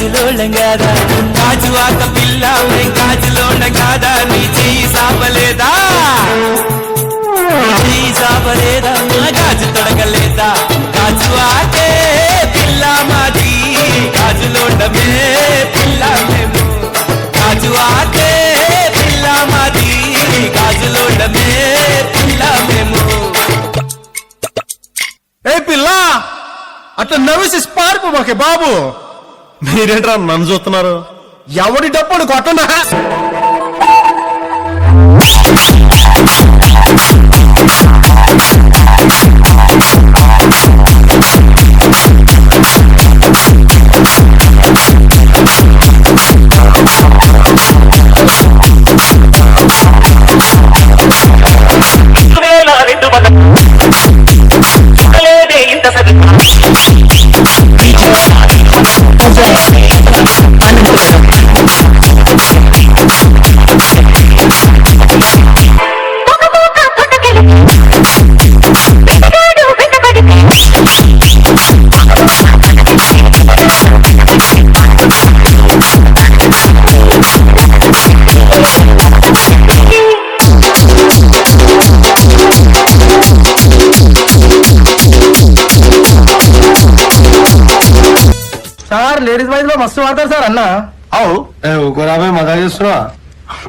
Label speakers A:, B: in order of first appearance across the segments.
A: గాజులోళ్ళం కాదా గాజువాక పిల్ల మేం గాజులోళ్ళం కాదా నీ చెయ్యి సాపలేదా చెయ్యి సాపలేదా మా గాజు తొడగలేదా గాజువాకే పిల్ల మాది గాజులోళ్ళమే పిల్ల మేము గాజువాకే పిల్ల మాది గాజులోళ్ళమే పిల్ల మేము.
B: ఏ పిల్ల అట్లా నవ్వేసి పారిపోమాకే బాబు. మీరేంట్రా నన్ను చూస్తున్నారు? ఎవడి డప్పుడు కొట్టనా?
C: సార్ లేడీస్ బాయ్స్ లో మస్తు వాడతారు సార్ అన్న.
B: అవు ఊకోరాబాయ్ మజా చేస్తున్నా.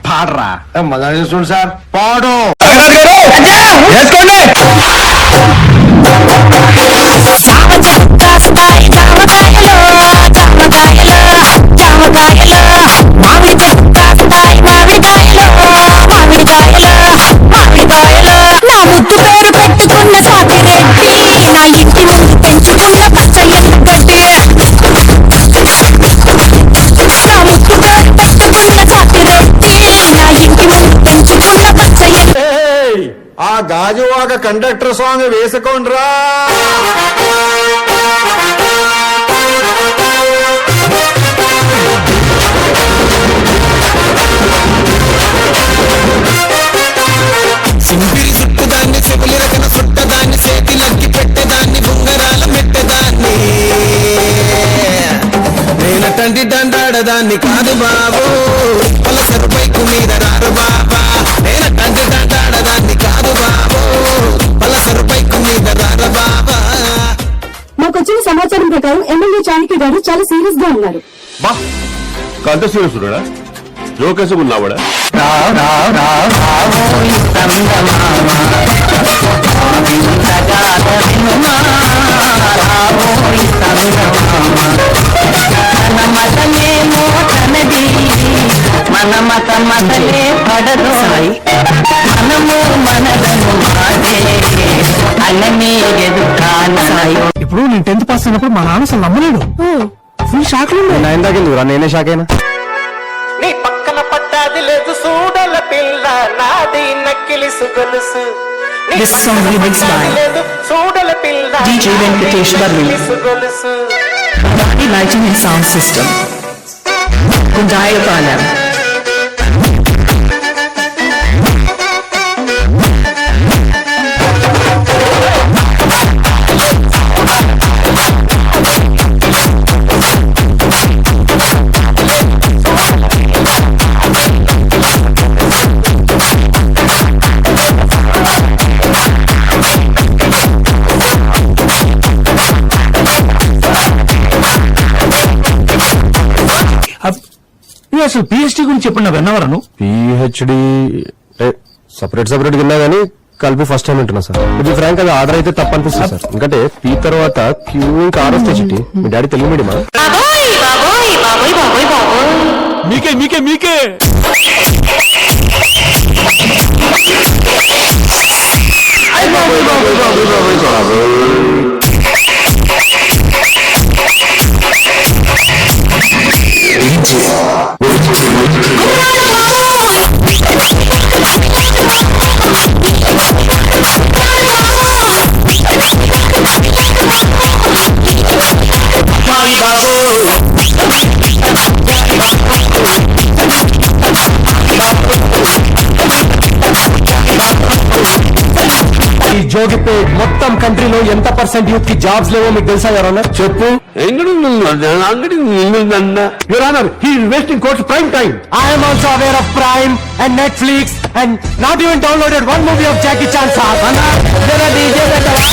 B: పాడరా. మజా చేస్తుండు సార్. పాడు వేసుకోండి. ఆ గాజువాక కండక్టర్ సాంగ్ వేసుకోండ్రా.
A: సింపిరి చుట్టదాన్ని చెవులి రకన చుట్టదాన్ని చేతిలగ్గి పెట్టేదాన్ని బుంగరాల మెట్టేదాన్ని నేనటంటి దండాడదాన్ని కాదు బాబు పలసరు బైకు మీద రారు బాబా నేనటంటి దండాడదాన్ని కాదు బాబు పలసరు బైకు మీద రారు బాబా.
D: మాకొచ్చిన సమాచారం ప్రకారం ఎమ్మెల్యే చాణక్య గారు చాలా సీరియస్ గా ఉన్నారు.
B: బా కంట సీరియస్ ఉన్నాడా? జోకేసి ఉన్నావాడా?
E: మన మత మతలే పడదు మనము మనదను మాదే అన్నమే ఎదుగుతాయి.
C: ఇప్పుడు నేను 10th పాస్ అయినప్పుడు మా నాన్న అసలు నమ్మలేడు. ఫుల్ షాక్ లో నేనే షాక్ అయినా.
A: నీ పక్కన పడ్డాది లేదు సూడల పిల్ల నాది నక్కిలి సుగొలుసు
E: This song remixed by DJ Venkatesh Barvi, Lighting and Sound System, Kundayapalam.
C: అసలు పిహెచ్డి గురించి చెప్పండి విన్నవరను.
B: పిహెచ్డి సపరేట్ విన్నా గానీ కలిపి ఫస్ట్ టైం వింటున్నా సార్. ఇది ఫ్రాంక్ అది ఆర్డర్ అయితే తప్ప అనిపిస్తుంది సార్. ఎందుకంటే పీ తర్వాత క్యూ ఇంకా ఆర్ వస్తే చిట్టి. మీ డాడీ తెలుగు మీడియమా? మీకే జోగిపేట్ మొత్తం కంట్రీలో ఎంత పర్సెంట్ యూత్ కి జాబ్స్ లేవో మీకు తెలుసా ఎవరన్నా చెప్పు your honour he is wasting court's prime time I'm also aware of Prime and Netflix and not even downloaded one movie of Jackie Chan sir అన్నా జరా డీజే పెట్టవా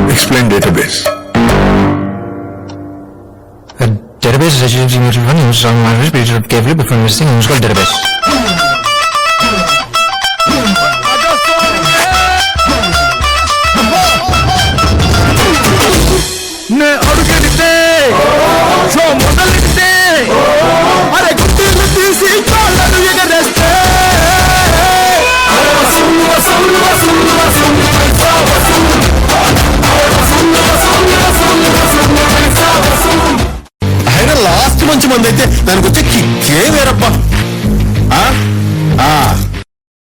F: Explain database.
G: A database is actually one used on average period of carefully before investing in called database.
A: నే అడుగెడితే show మొదలెడితే అరే గుడ్డీలు తీసి కాళ్ళను ఎగరేస్తే వసూలు వసూలు వసూలు వసూలు పైసా వసూలు అయినా లాస్ట్ మంచి మంది అయితే దానికి వచ్చే కిక్కే వేరే